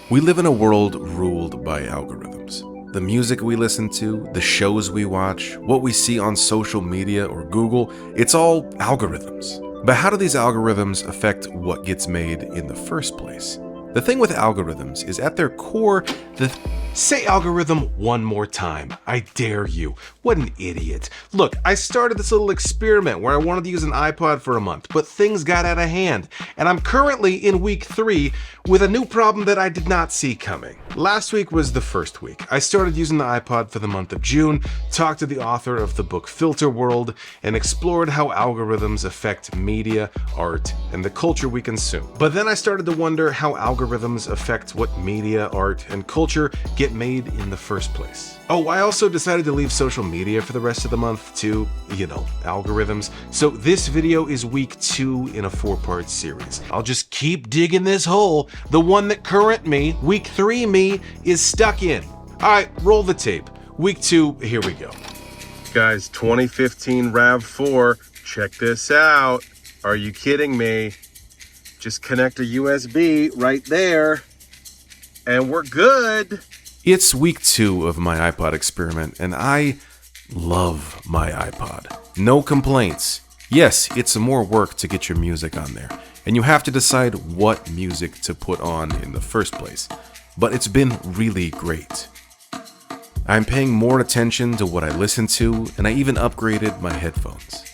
We live in a world ruled by algorithms. The music we listen to, the shows we watch, what we see on social media or Google, it's all algorithms. But how do these algorithms affect what gets made in the first place? The thing with algorithms is at their core, Say algorithm one more time. I dare you. What an idiot. Look, I started this little experiment where I wanted to use an iPod for a month, but things got out of hand, and I'm currently in week 3 with a new problem that I did not see coming. Last week was the first week. I started using the iPod for the month of June, talked to the author of the book Filter World, and explored how algorithms affect media, art, and the culture we consume. But then I started to wonder how algorithms affect what media, art, and culture get made in the first place. Oh, I also decided to leave social media for the rest of the month to, algorithms. So this video is week 2 in a 4-part series. I'll just keep digging this hole, the one that current me, week 3 me, is stuck in. Alright, roll the tape. Week 2, here we go. Guys, 2015 RAV4, check this out. Are you kidding me? Just connect a USB right there, and we're good. It's week 2 of my iPod experiment, and I love my iPod. No complaints. Yes, it's more work to get your music on there, and you have to decide what music to put on in the first place. But it's been really great. I'm paying more attention to what I listen to, and I even upgraded my headphones.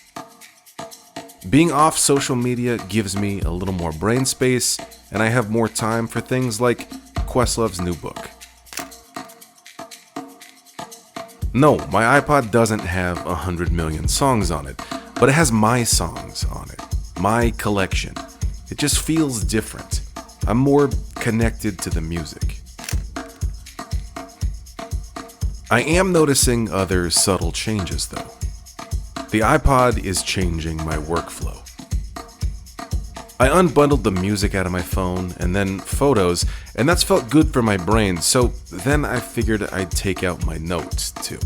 Being off social media gives me a little more brain space, and I have more time for things like Questlove's new book. No, my iPod doesn't have 100 million songs on it, but it has my songs on it, my collection. It just feels different. I'm more connected to the music. I am noticing other subtle changes though. The iPod is changing my workflow. I unbundled the music out of my phone and then photos, and that's felt good for my brain, so then I figured I'd take out my notes too.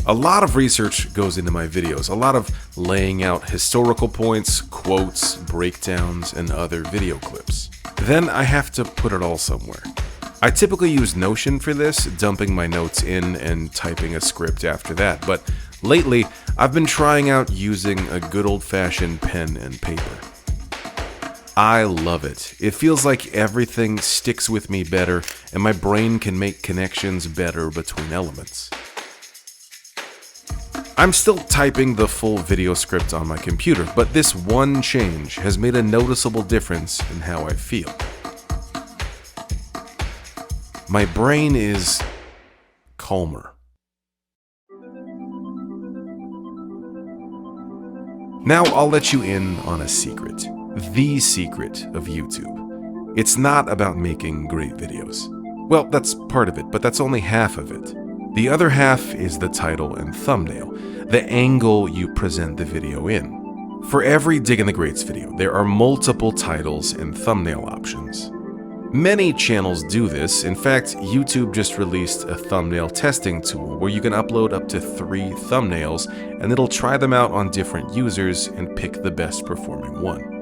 A lot of research goes into my videos, a lot of laying out historical points, quotes, breakdowns, and other video clips. Then I have to put it all somewhere. I typically use Notion for this, dumping my notes in and typing a script after that, but lately I've been trying out using a good old-fashioned pen and paper. I love it. It feels like everything sticks with me better, and my brain can make connections better between elements. I'm still typing the full video script on my computer, but this one change has made a noticeable difference in how I feel. My brain is calmer. Now I'll let you in on a secret. The secret of YouTube. It's not about making great videos. Well, that's part of it, but that's only half of it. The other half is the title and thumbnail, the angle you present the video in. For every Dig in the Greats video, there are multiple titles and thumbnail options. Many channels do this. In fact, YouTube just released a thumbnail testing tool where you can upload up to 3 thumbnails and it'll try them out on different users and pick the best performing one.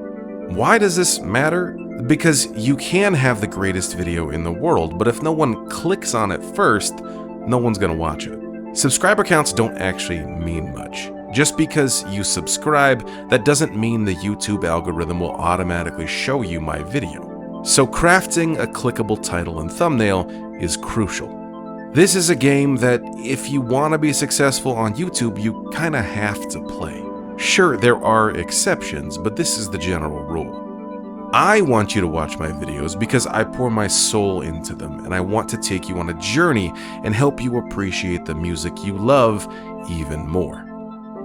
Why does this matter? Because you can have the greatest video in the world, but if no one clicks on it first, no one's gonna watch it. Subscriber counts don't actually mean much. Just because you subscribe, that doesn't mean the YouTube algorithm will automatically show you my video. So crafting a clickable title and thumbnail is crucial. This is a game that if you want to be successful on YouTube, you kinda have to play. Sure, there are exceptions, but this is the general rule. I want you to watch my videos because I pour my soul into them, and I want to take you on a journey and help you appreciate the music you love even more.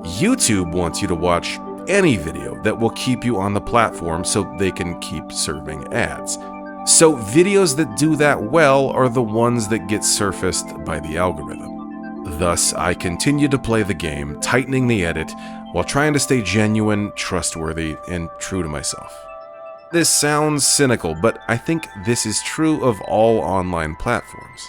YouTube wants you to watch any video that will keep you on the platform so they can keep serving ads. So videos that do that well are the ones that get surfaced by the algorithm. Thus, I continue to play the game, tightening the edit, while trying to stay genuine, trustworthy, and true to myself. This sounds cynical, but I think this is true of all online platforms.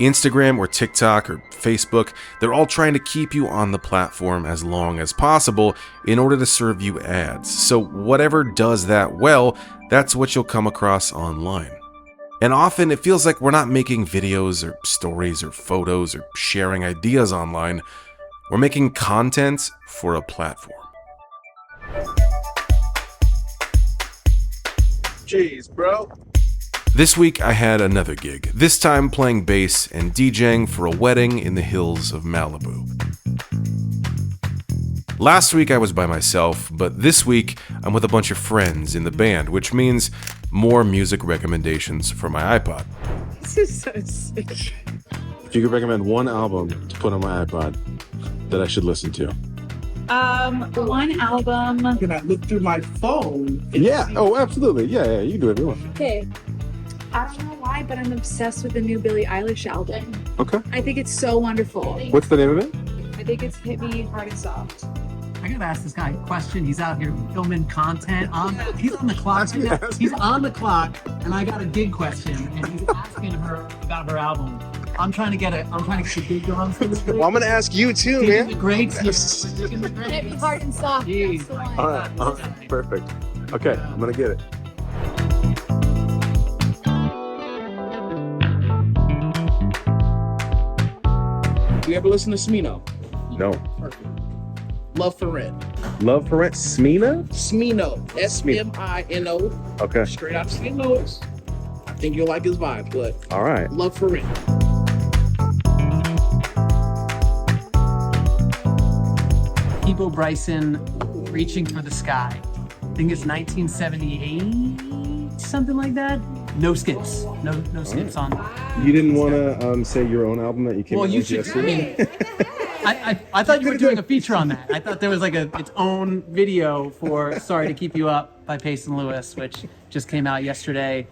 Instagram or TikTok or Facebook, they're all trying to keep you on the platform as long as possible in order to serve you ads. So whatever does that well, that's what you'll come across online. And often it feels like we're not making videos or stories or photos or sharing ideas online. We're making content for a platform. Jeez, bro. This week I had another gig, this time playing bass and DJing for a wedding in the hills of Malibu. Last week I was by myself, but this week I'm with a bunch of friends in the band, which means more music recommendations for my iPod. This is so sick. If you could recommend one album to put on my iPod that I should listen to. One album. Can I look through my phone? Yeah. Oh, absolutely. Yeah. You can do whatever you want. Okay. I don't know why, but I'm obsessed with the new Billie Eilish album. Okay. I think it's so wonderful. What's the name of it? I think it's Hit Me Hard and Soft. I gotta ask this guy a question. He's out here filming content. He's on the clock. He's on the clock, and I got a gig question, and he's asking her about her album. I'm trying to get a gig going. Well, I'm gonna ask you too, Taking man. the grades here. Hit Me Hard and Soft. Jeez. That's the one. All right. Perfect. Okay, I'm gonna get it. You ever listen to Smino? No. Perfect. Love for Rent. Love for Rent. Smina? Smino. S-M-I-N-O. Okay. Straight out of St. Louis. I think you'll like his vibe, but All right. Love for Rent. People Bryson, Reaching for the Sky. I think it's 1978, something like that. No skips. No skips on. You didn't want to say your own album that you came Well, out you with should. yesterday? I thought you were doing a feature on that. I thought there was like its own video for "Sorry to Keep You Up" by Payson Lewis, which just came out yesterday.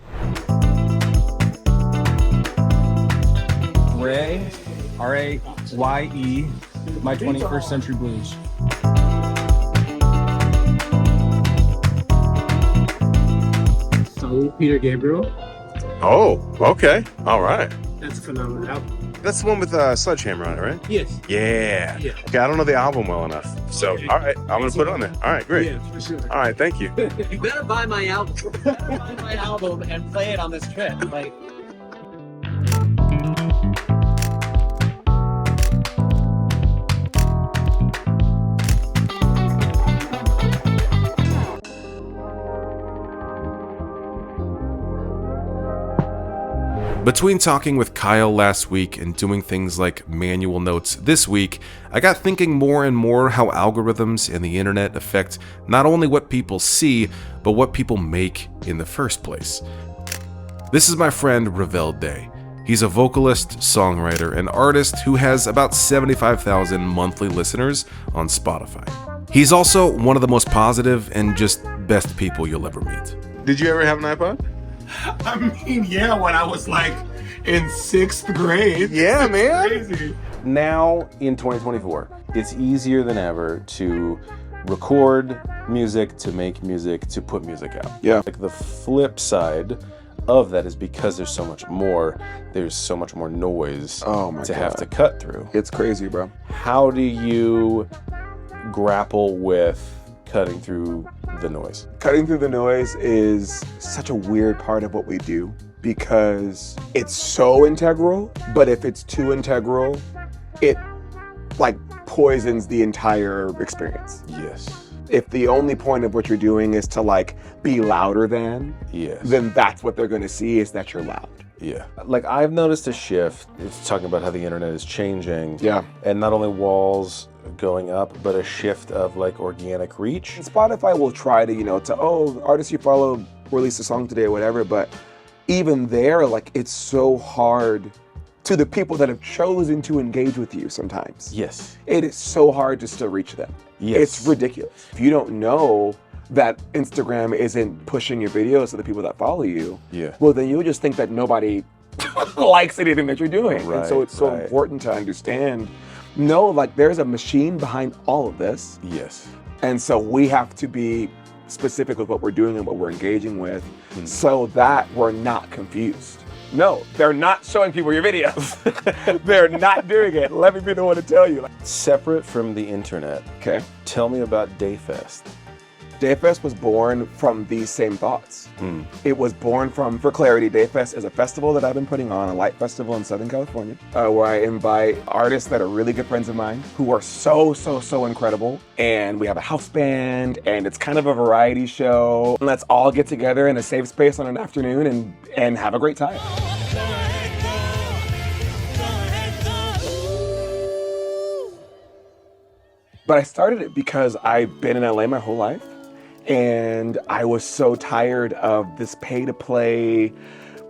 Ray, R-A-Y-E, My 21st Century Blues. So, Peter Gabriel. Oh, okay. All right. That's a phenomenal album. That's the one with Sledgehammer on it, right? Yes. Yeah. Yeah. Okay, I don't know the album well enough. So, Okay. all right, I'm going to put it on there. All right, great. Yeah, for sure. All right, thank you. You better buy my album. Buy my album and play it on this trip. Like. Between talking with Kyle last week and doing things like manual notes this week, I got thinking more and more how algorithms and the internet affect not only what people see, but what people make in the first place. This is my friend Revel Day. He's a vocalist, songwriter, and artist who has about 75,000 monthly listeners on Spotify. He's also one of the most positive and just best people you'll ever meet. Did you ever have an iPod? I mean, yeah, when I was like in 6th grade. Yeah, man. Crazy. Now in 2024, it's easier than ever to record music, to make music, to put music out. Yeah. Like the flip side of that is because there's so much more noise Oh my to God. have to cut through. It's crazy, bro. How do you grapple with cutting through the noise? Cutting through the noise is such a weird part of what we do because it's so integral, but if it's too integral, it like poisons the entire experience. Yes. If the only point of what you're doing is to like be louder than, Yes. then that's what they're gonna see is that you're loud. Yeah. Like I've noticed a shift. It's talking about how the internet is changing. Yeah. And not only walls going up, but a shift of like organic reach. And Spotify will try to, artists you follow release a song today or whatever, but even there, like it's so hard to the people that have chosen to engage with you sometimes. Yes. It is so hard to still reach them. Yes. It's ridiculous. If you don't know that Instagram isn't pushing your videos to the people that follow you, Yeah. well then you'll just think that nobody likes anything that you're doing. And so Right, it's so right. important to understand, no, like there's a machine behind all of this. Yes. And so we have to be specific with what we're doing and what we're engaging with so that we're not confused. No, they're not showing people your videos. They're not doing it. Let me be the one to tell you. Separate from the internet, Okay. tell me about Dayfest. Dayfest was born from these same thoughts. It was born from, for clarity, Dayfest is a festival that I've been putting on, a light festival in Southern California, where I invite artists that are really good friends of mine who are so incredible. And we have a house band, and it's kind of a variety show. Let's all get together in a safe space on an afternoon and have a great time. But I started it because I've been in LA my whole life, and I was so tired of this pay to play,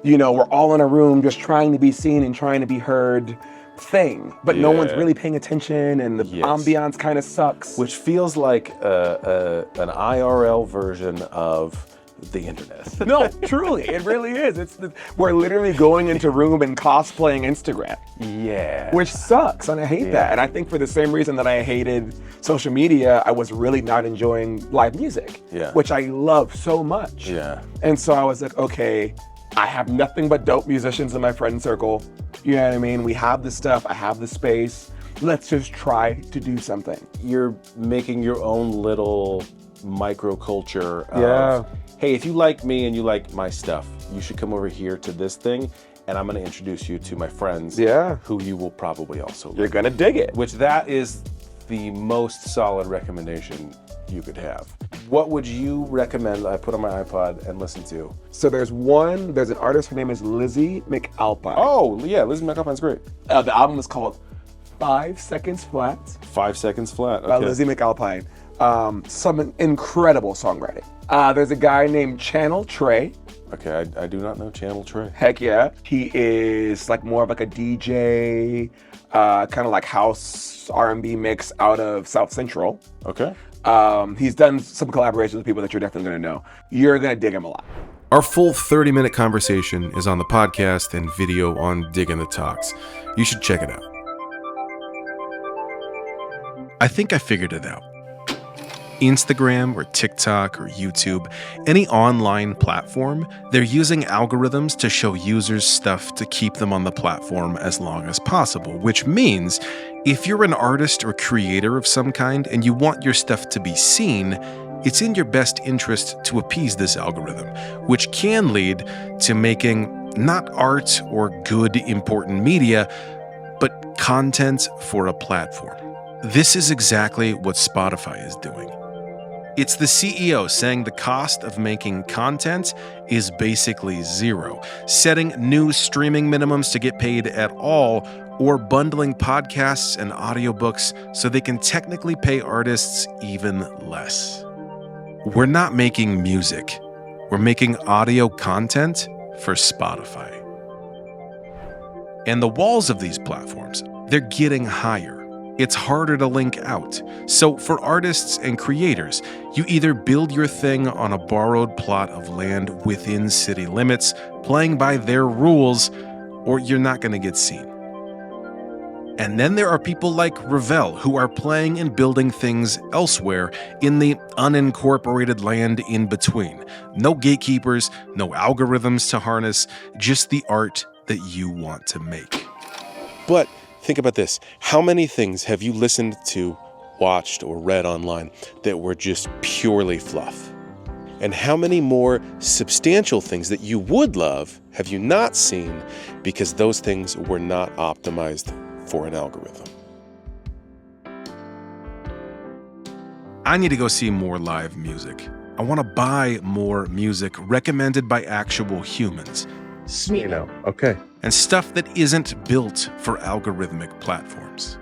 we're all in a room just trying to be seen and trying to be heard thing, but no one's really paying attention, and the ambiance kind of sucks. Which feels like an IRL version of the internet. No, truly, it really is. We're literally going into room and cosplaying Instagram. Yeah. Which sucks, and I hate that. And I think for the same reason that I hated social media, I was really not enjoying live music, which I love so much. Yeah. And so I was like, okay, I have nothing but dope musicians in my friend circle. You know what I mean? We have the stuff, I have the space. Let's just try to do something. You're making your own little microculture of, hey, if you like me and you like my stuff, you should come over here to this thing, and I'm going to introduce you to my friends who you will probably also like. You're going to dig it. Which that is the most solid recommendation you could have. What would you recommend I put on my iPod and listen to? So there's an artist, her name is Lizzie McAlpine. Oh, yeah, Lizzie McAlpine's great. The album is called 5 Seconds Flat. 5 Seconds Flat, okay. By Lizzie McAlpine. Some incredible songwriting. There's a guy named Channel Trey. Okay, I do not know Channel Trey. Heck yeah. He is like more of like a DJ, kind of like house R&B mix out of South Central. Okay. He's done some collaborations with people that you're definitely gonna know. You're gonna dig him a lot. Our full 30-minute conversation is on the podcast and video on Diggin' the Talks. You should check it out. I think I figured it out. Instagram or TikTok or YouTube, any online platform, they're using algorithms to show users stuff to keep them on the platform as long as possible, which means if you're an artist or creator of some kind and you want your stuff to be seen, it's in your best interest to appease this algorithm, which can lead to making not art or good, important media, but content for a platform. This is exactly what Spotify is doing. It's the CEO saying the cost of making content is basically zero, setting new streaming minimums to get paid at all, or bundling podcasts and audiobooks so they can technically pay artists even less. We're not making music. We're making audio content for Spotify. And the walls of these platforms, they're getting higher. It's harder to link out. So for artists and creators, you either build your thing on a borrowed plot of land within city limits, playing by their rules, or you're not going to get seen. And then there are people like Revel who are playing and building things elsewhere in the unincorporated land in between. No gatekeepers, no algorithms to harness, just the art that you want to make. But think about this. How many things have you listened to, watched, or read online that were just purely fluff? And how many more substantial things that you would love have you not seen because those things were not optimized for an algorithm? I need to go see more live music. I want to buy more music recommended by actual humans. Okay. And stuff that isn't built for algorithmic platforms.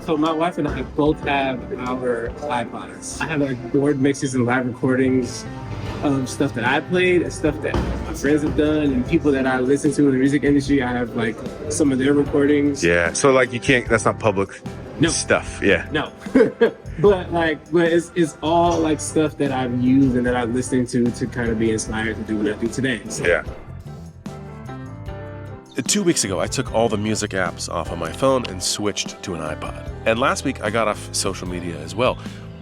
So my wife and I both have our iPods. I have like board mixes and live recordings of stuff that I played and stuff that my friends have done and people that I listen to in the music industry. I have like some of their recordings. Yeah. So like you can't. That's not public stuff. Yeah. No. but it's all like stuff that I've used and that I'm listening to kind of be inspired to do what I do today. So. Yeah. 2 weeks ago, I took all the music apps off of my phone and switched to an iPod. And last week, I got off social media as well.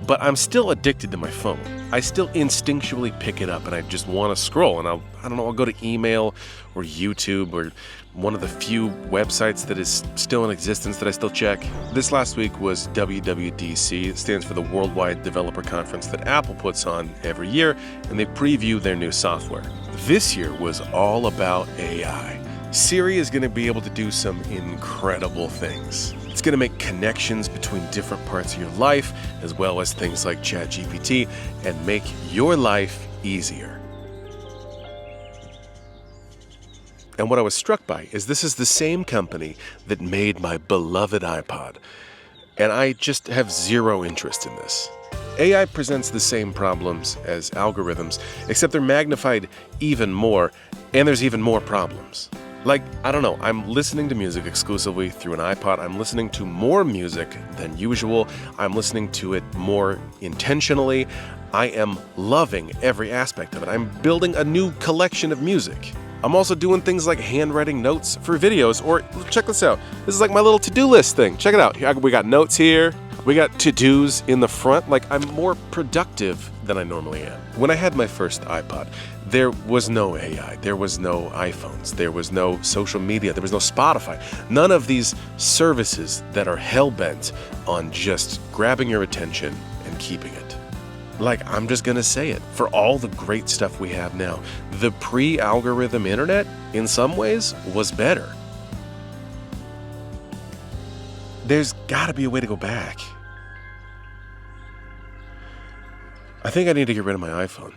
But I'm still addicted to my phone. I still instinctually pick it up and I just want to scroll. And I'll go to email or YouTube or one of the few websites that is still in existence that I still check. This last week was WWDC. It stands for the Worldwide Developer Conference that Apple puts on every year, and they preview their new software. This year was all about AI. Siri is going to be able to do some incredible things. It's going to make connections between different parts of your life, as well as things like ChatGPT, and make your life easier. And what I was struck by is this is the same company that made my beloved iPod. And I just have zero interest in this. AI presents the same problems as algorithms, except they're magnified even more, and there's even more problems. Like, I don't know, I'm listening to music exclusively through an iPod. I'm listening to more music than usual. I'm listening to it more intentionally. I am loving every aspect of it. I'm building a new collection of music. I'm also doing things like handwriting notes for videos, or check this out. This is like my little to-do list thing. Check it out. We got notes here. We got to-dos in the front. Like, I'm more productive than I normally am. When I had my first iPod, there was no AI. There was no iPhones. There was no social media. There was no Spotify. None of these services that are hell-bent on just grabbing your attention and keeping it. Like, I'm just gonna say it. For all the great stuff we have now, the pre-algorithm internet, in some ways, was better. There's gotta be a way to go back. I think I need to get rid of my iPhone.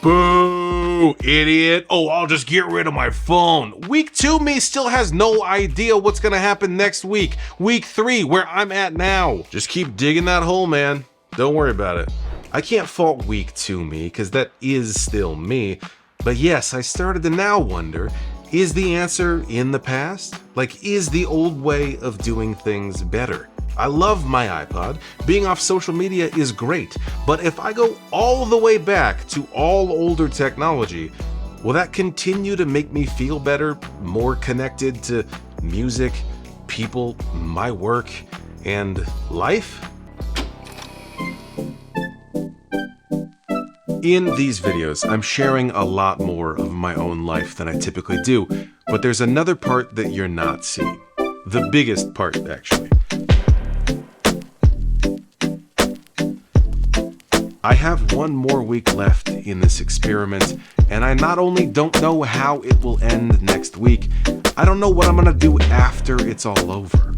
Boo, idiot. Oh, I'll just get rid of my phone. Week 2 me still has no idea what's gonna happen next week. Week 3, where I'm at now. Just keep digging that hole, man. Don't worry about it. I can't fault week 2 me, because that is still me. But yes, I started to now wonder, is the answer in the past? Like, is the old way of doing things better? I love my iPod. Being off social media is great, but if I go all the way back to all older technology, will that continue to make me feel better, more connected to music, people, my work, and life? In these videos, I'm sharing a lot more of my own life than I typically do, but there's another part that you're not seeing. The biggest part, actually. I have one more week left in this experiment, and I not only don't know how it will end next week, I don't know what I'm gonna do after it's all over.